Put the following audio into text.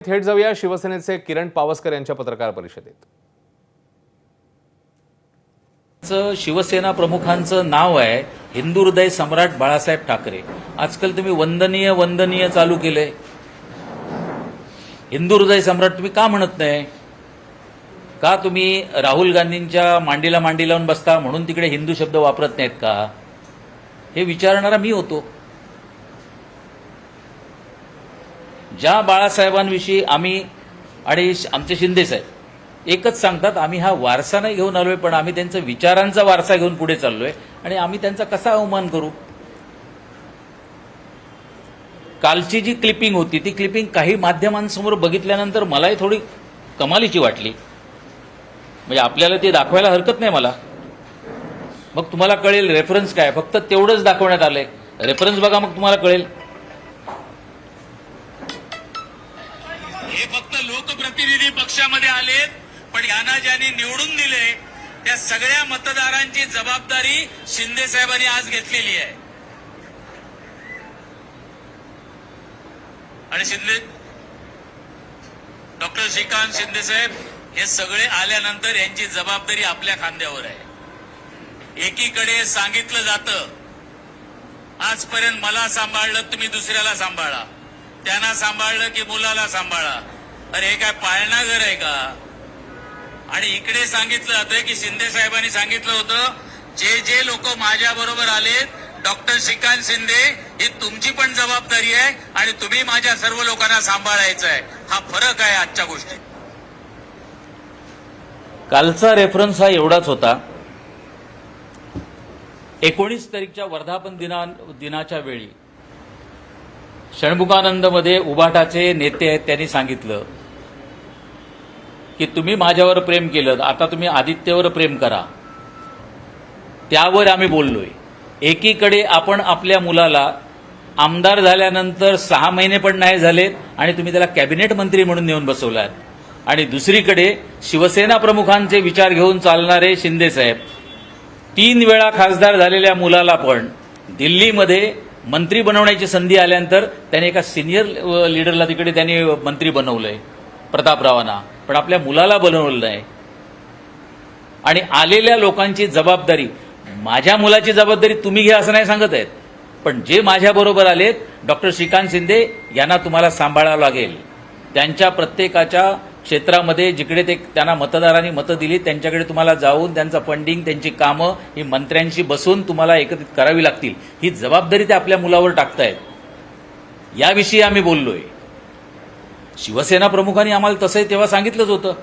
थेट जाऊया शिवसेनेचे किरण पावसकर यांच्या पत्रकार परिषदेत। शिवसेना प्रमुखांचं नाव आहे हिंदू हृदय सम्राट बाळासाहेब ठाकरे। आजकाल तुम्ही वंदनीय वंदनीय चालू केलंय। हिंदू हृदय सम्राट तुम्ही का म्हणत नाही? का तुम्ही राहुल गांधींच्या मांडीला मांडी लावून बसता म्हणून तिकडे हिंदू शब्द वापरत नाहीत का? हे विचारणारा मी होतो। ज्या बाळासाहेबांविषयी आम्ही आणि आमचे शिंदे साहेब एकच सांगतात, आम्ही हा वारसा नाही घेऊन आलोय, पण आम्ही त्यांचा विचारांचा वारसा घेऊन पुढे चाललोय आणि आम्ही त्यांचा कसा अवमान करू? कालची जी क्लिपिंग होती ती क्लिपिंग काही माध्यमांसमोर बघितल्यानंतर मलाही थोडी कमालीची वाटली। म्हणजे आपल्याला ते दाखवायला हरकत नाही मला, मग तुम्हाला कळेल रेफरन्स काय। फक्त तेवढंच दाखवण्यात आलंय, रेफरन्स बघा मग तुम्हाला कळेल। हे फक्त लोकप्रतिनिधी पक्षामध्ये आलेत, पण यांना ज्यांनी निवडून दिले त्या सगळ्या मतदारांची जबाबदारी शिंदे साहेबांनी आज घेतलेली आहे। आणि डॉक्टर श्रीकांत शिंदे साहेब हे सगळे आल्यानंतर यांची जबाबदारी आपल्या खांद्यावर आहे। एकीकडे सांगितलं जातं आजपर्यंत मला सांभाळलं, तुम्ही दुसऱ्याला सांभाळा, त्यांना सांभाळलं की मुलाला सांभाळा। अरे हे काय पाळणा घर आहे का? आणि इकडे सांगितलं जातं की शिंदे साहेबांनी सांगितलं होतं जे जे लोक माझ्या बरोबर आलेत, डॉक्टर श्रीकांत शिंदे, ही तुमची पण जबाबदारी आहे आणि तुम्ही माझ्या सर्व लोकांना सांभाळायचं आहे। हा फरक आहे आजच्या गोष्टीत। कालचा रेफरन्स हा एवढाच होता। 19 तारीखच्या वर्धापन दिनाच्या वेळी षण्मुखानंदमध्ये उभाटाचे नेते आहेत, त्यांनी सांगितलं की तुम्ही माझ्यावर प्रेम केलं, आता तुम्ही आदित्यवर प्रेम करा। त्यावर आम्ही बोललोय। एकीकडे आपण आपल्या मुलाला आमदार झाल्यानंतर 6 महिने पण नाही झालेत आणि तुम्ही त्याला कॅबिनेट मंत्री म्हणून नेऊन बसवलात, आणि दुसरीकडे शिवसेना प्रमुखांचे विचार घेऊन चालणारे शिंदे साहेब 3 वेळा खासदार झालेल्या मुलाला पण दिल्लीमध्ये मंत्री बनवण्याची संधी आल्यानंतर त्याने एका सिनियर लीडरला तिकडे त्यांनी मंत्री बनवलंय, प्रतापरावांना, पण आपल्या मुलाला बनवलं नाही। आणि आलेल्या लोकांची जबाबदारी, माझ्या मुलाची जबाबदारी तुम्ही घ्या असं नाही सांगत आहेत, पण जे माझ्याबरोबर आलेत डॉक्टर श्रीकांत शिंदे यांना तुम्हाला सांभाळावं लागेल। त्यांच्या प्रत्येकाच्या क्षेत्रामध्ये जिकडे ते त्यांना मतदारांनी मतं दिली त्यांच्याकडे तुम्हाला जाऊन त्यांचं फंडिंग, त्यांची कामं ही मंत्र्यांशी बसून तुम्हाला एकत्रित करावी लागतील। ही जबाबदारी ते आपल्या मुलावर टाकतायत। याविषयी आम्ही बोललोय। शिवसेना प्रमुखांनी आम्हाला तसंही तेव्हा सांगितलंच होतं